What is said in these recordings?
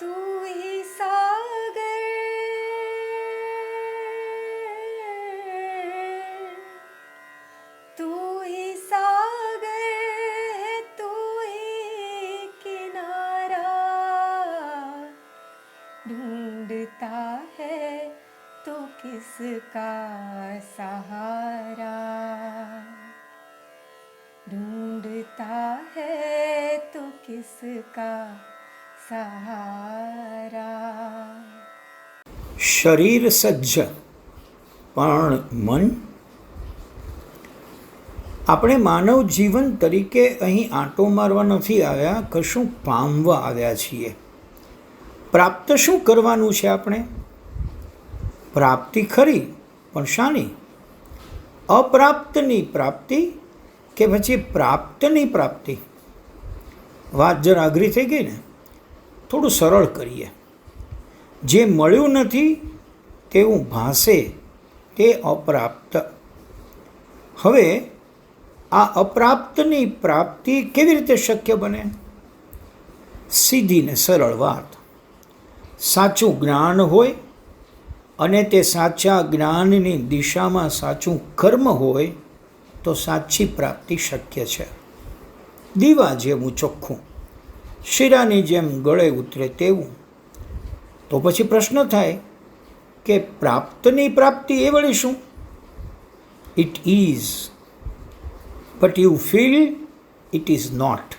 तू ही सागर तू ही सागर है तू ही किनारा ढूंढता है तो किसका सहारा ढूंढता है तो किसका सहारा। શરીર સજ્જ પણ મન. આપણે માનવ જીવન તરીકે અહીં આંટો મારવા નથી આવ્યા, કશું પામવા આવ્યા છીએ. પ્રાપ્ત શું કરવાનું છે આપણે? પ્રાપ્તિ ખરી, પણ શાની? અપ્રાપ્તની પ્રાપ્તિ કે પછી પ્રાપ્તની પ્રાપ્તિ? વાત જરા અઘરી થઈ ગઈ ને, થોડું સરળ કરીએ. જે મળ્યું નથી તેવું ભાસે તે અપ્રાપ્ત. હવે આ અપ્રાપ્તની પ્રાપ્તિ કેવી રીતે શક્ય બને? સીધી ને સરળ વાત. સાચું જ્ઞાન હોય અને તે સાચા જ્ઞાનની દિશામાં સાચું કર્મ હોય તો સાચી પ્રાપ્તિ શક્ય છે. દીવા જેવું ચોખ્ખું, શીરાની જેમ ગળે ઉતરે તેવું. તો પછી પ્રશ્ન થાય કે પ્રાપ્તની પ્રાપ્તિ એ વળી શું? It is, but you feel it is not.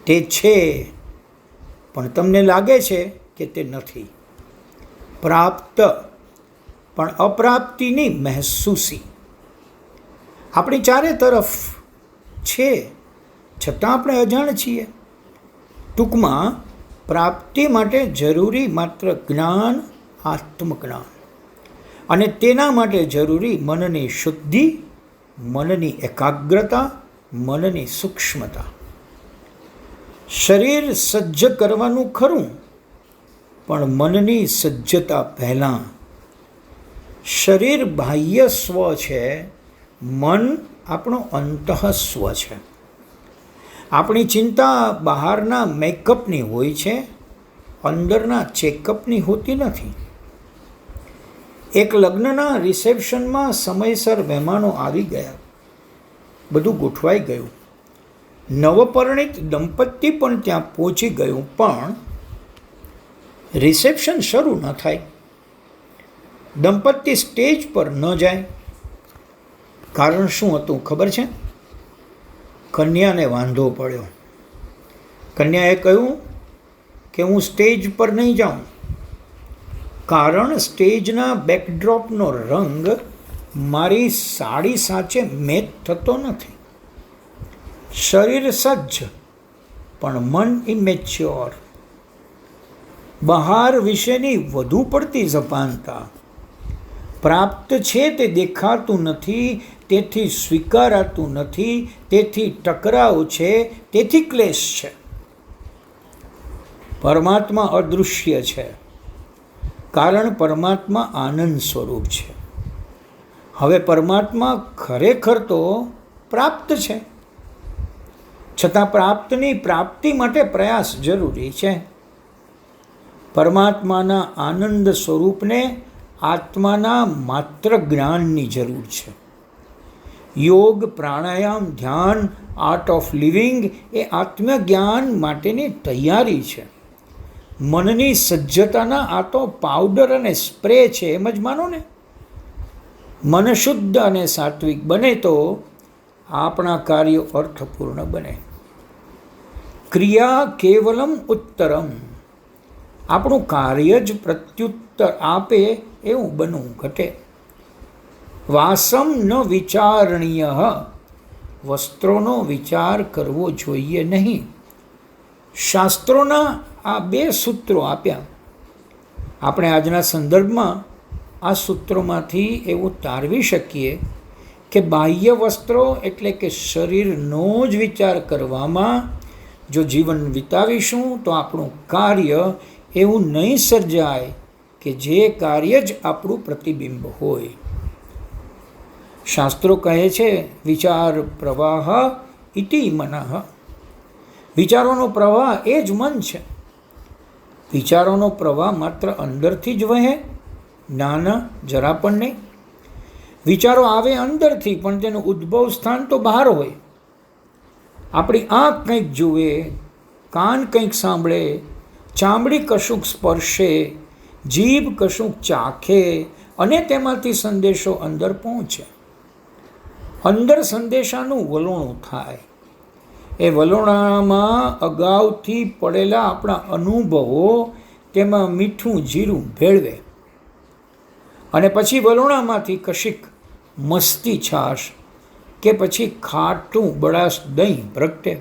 તે છે પણ તમને લાગે છે કે તે નથી. પ્રાપ્ત પણ અપ્રાપ્તિની મહેસૂસી. આપણી ચારે તરફ છે છતાં આપણે અજાણ છીએ. ટૂંકમાં પ્રાપ્તિ માટે જરૂરી માત્ર જ્ઞાન, આત્મજ્ઞાન, અને તેના માટે જરૂરી મનની શુદ્ધિ, મનની એકાગ્રતા, મનની સૂક્ષ્મતા. શરીર સજ્જ કરવાનું ખરું, પણ મનની સજ્જતા પહેલાં. શરીર બાહ્ય સ્વ છે, મન આપણો અંતઃસ્વ છે. આપણી ચિંતા બહારના મેકઅપની હોય છે, અંદરના ચેકઅપની હોતી નથી. એક લગ્નના રિસેપ્શનમાં સમયસર મહેમાનો આવી ગયા, બધું ગોઠવાઈ ગયું, નવપરિણીત દંપતી પણ ત્યાં પહોંચી ગયું, પણ રિસેપ્શન શરૂ ન થાય. દંપતી સ્ટેજ પર ન જાય. કારણ શું હતું ખબર છે? કન્યાને વાંધો પડ્યો. કન્યાએ કહ્યું કે હું સ્ટેજ પર નહીં જાઉં, કારણ સ્ટેજના બેકડ્રોપનો રંગ મારી સાડી સાચે મેચ થતો નથી. શરીર સજ્જ પણ મન ઇમેચ્યોર. બહાર વિશેની વધુ પડતી ઝપાનતા. પ્રાપ્ત છે તે દેખાતું નથી, તેથી સ્વીકારાતું નથી, તેથી ટકરાવ છે, તેથી ક્લેશ છે. પરમાત્મા અદૃશ્ય છે, કારણ પરમાત્મા આનંદ સ્વરૂપ છે. હવે પરમાત્મા ખરેખર તો પ્રાપ્ત છે, છતાં પ્રાપ્તની પ્રાપ્તિ માટે પ્રયાસ જરૂરી છે. પરમાત્માના આનંદ સ્વરૂપને આત્માના માત્ર જ્ઞાનની જરૂર છે. યોગ, પ્રાણાયામ, ધ્યાન, આર્ટ ઓફ લિવિંગ એ આત્મજ્ઞાન માટેની તૈયારી છે. મનની સજ્જતાના આ તો પાવડર અને સ્પ્રે છે, એમ જ માનો ને. મન શુદ્ધ અને સાત્વિક બને તો આપણા કાર્યો અર્થપૂર્ણ બને. ક્રિયા કેવલમ ઉત્તરમ. આપણું કાર્ય જ પ્રત્યુત્તર આપે એવું બનવું ઘટે. વાસમ ન વિચારણીય. વસ્ત્રોનો વિચાર કરવો જોઈએ નહીં. શાસ્ત્રોના આ બે સૂત્રો આપ્યા. આપણે આજના સંદર્ભમાં આ સૂત્રોમાંથી એવું તારવી શકીએ કે બાહ્ય વસ્ત્રો એટલે કે શરીરનો જ વિચાર કરવામાં જો જીવન વિતાવીશું તો આપણું કાર્ય એવું નહીં સર્જાય કે જે કાર્ય જ આપણું પ્રતિબિંબ હોય. શાસ્ત્રો કહે છે વિચાર પ્રવાહ ઇતિ મનઃ. વિચારોનો પ્રવાહ એ જ મન છે. વિચારોનો પ્રવાહ માત્ર અંદરથી જ વહે? ના, જરા પણ નહીં. વિચારો આવે અંદરથી, પણ તેનું ઉદ્ભવ સ્થાન તો બહાર હોય. આપણી આંખ કંઈક જુએ, કાન કંઈક સાંભળે, ચામડી કશુંક સ્પર્શે, જીભ કશુંક ચાખે અને તેમાંથી સંદેશો અંદર પહોંચે. અંદર સંદેશાનું વલોણું થાય. એ વલોણામાં અગાઉથી પડેલા આપણા અનુભવો તેમાં મીઠું જીરું ભેળવે અને પછી વલોણામાંથી કશીક મસ્તી છાશ કે પછી ખાટું બળાશ દહીં પ્રગટે.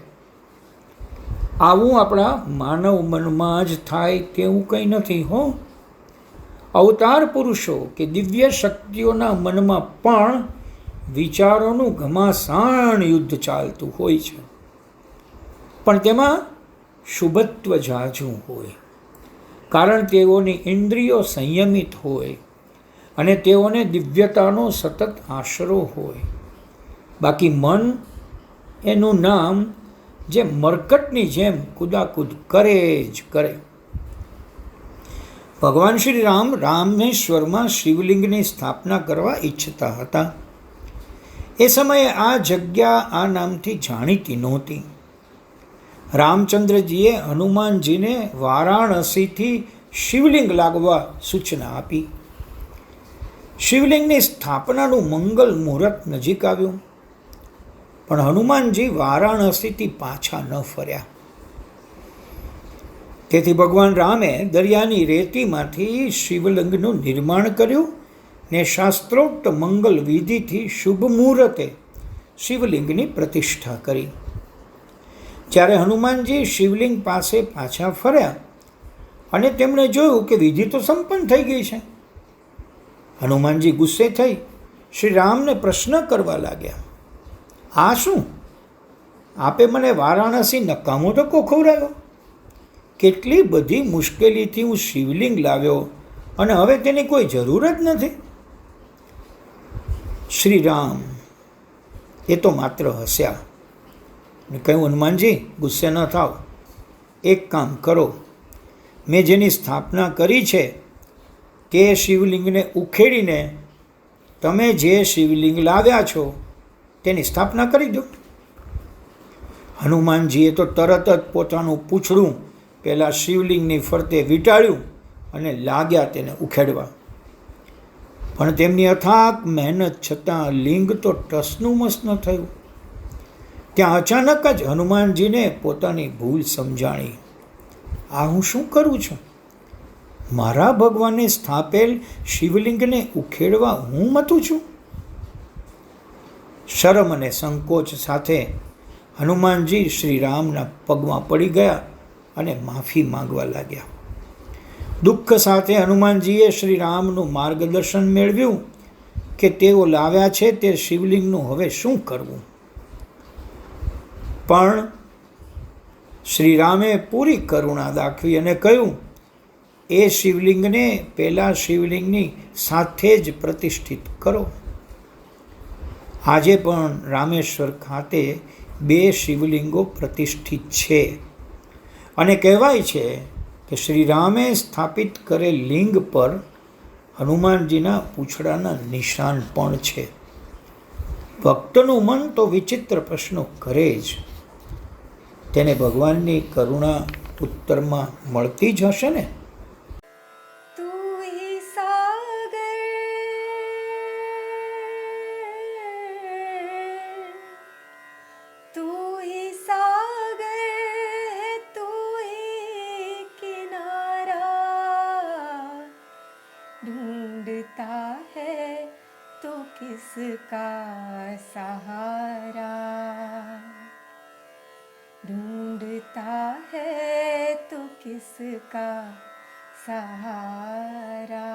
આવું આપણા માનવ મનમાં જ થાય તેવું કંઈ નથી હો. અવતાર પુરુષો કે દિવ્ય શક્તિઓના મનમાં પણ વિચારોનું ઘમાસાણ યુદ્ધ ચાલતું હોય છે, પણ તેમાં શુભત્વ ઝાઝું હોય, કારણ તેઓની ઇન્દ્રિયો સંયમિત હોય અને તેઓને દિવ્યતાનો સતત આશરો હોય. બાકી મન એનું નામ જે મરકટની જેમ કુદાકુદ કરે જ કરે. ભગવાન શ્રી રામ રામેશ્વરમાં શિવલિંગની સ્થાપના કરવા ઈચ્છતા હતા. એ સમયે આ જગ્યા આ નામથી જાણીતી નહોતી. રામચંદ્રજીએ હનુમાનજીને વારાણસીથી શિવલિંગ લાવવા સૂચના આપી. શિવલિંગની સ્થાપનાનું મંગલ મુહૂર્ત નજીક આવ્યું, પણ હનુમાનજી વારાણસીથી પાછા ન ફર્યા. તેથી ભગવાન રામે દરિયાની રેતીમાંથી શિવલિંગનું નિર્માણ કર્યું ને શાસ્ત્રોક્ત મંગલ વિધિથી શુભ મુહૂર્તે શિવલિંગની પ્રતિષ્ઠા કરી. જ્યારે હનુમાનજી શિવલિંગ પાસે પાછા ફર્યા અને તેમણે જોયું કે વિધિ તો સંપન્ન થઈ ગઈ છે. હનુમાનજી ગુસ્સે થઈ શ્રી રામને પ્રશ્ન કરવા લાગ્યા, આ શું? આપે મને વારાણસી નકામો ધક્કો ખવડાવ્યો. કેટલી બધી મુશ્કેલીથી હું શિવલિંગ લાવ્યો અને હવે તેની કોઈ જરૂર જ નથી. શ્રી રામ એ તો માત્ર હસ્યા ને કહ્યું, હનુમાનજી ગુસ્સે ન થાવ. એક કામ કરો, મેં જેની સ્થાપના કરી છે તે શિવલિંગને ઉખેડીને તમે જે શિવલિંગ લાવ્યા છો તેની સ્થાપના કરી દો. હનુમાનજીએ તો તરત જ પોતાનું પૂંછડું પેલા શિવલિંગની ફરતે વીંટાળ્યું અને લાગ્યા તેને ઉખેડવા. પણ તેમની અથાગ મહેનત છતાં લિંગ તો ટસનું મસ ન થયું. ત્યાં અચાનક જ હનુમાનજીને પોતાની ભૂલ સમજાણી. આ હું શું કરું છું? મારા ભગવાને સ્થાપેલ શિવલિંગને ઉખેડવા હું મથું છું? શરમ અને સંકોચ સાથે હનુમાનજી શ્રી રામના પગમાં પડી ગયા અને માફી માંગવા લાગ્યા. દુઃખ સાથે હનુમાનજીએ શ્રી રામનું માર્ગદર્શન મેળવ્યું કે તેઓ લાવ્યા છે તે શિવલિંગનું હવે શું કરવું. પણ શ્રી રામે પૂરી કરુણા દાખવી અને કહ્યું, એ શિવલિંગને પેલા શિવલિંગની સાથે જ પ્રતિષ્ઠિત કરો. આજે પણ રામેશ્વર ખાતે 2 શિવલિંગો પ્રતિષ્ઠિત છે અને કહેવાય છે કે શ્રી રામે સ્થાપિત કરેલ લિંગ પર હનુમાનજીના પૂંછડાના નિશાન પણ છે. ભક્તનું મન તો વિચિત્ર પ્રશ્નો કરે જ, તેને ભગવાનની કરુણા ઉત્તરમાં મળતી જ હશે ને. तू ही सागर तू ही सागर है तू ही किनारा ढूंढता है तो किसका सहारा ढूंढता है तो किसका सहारा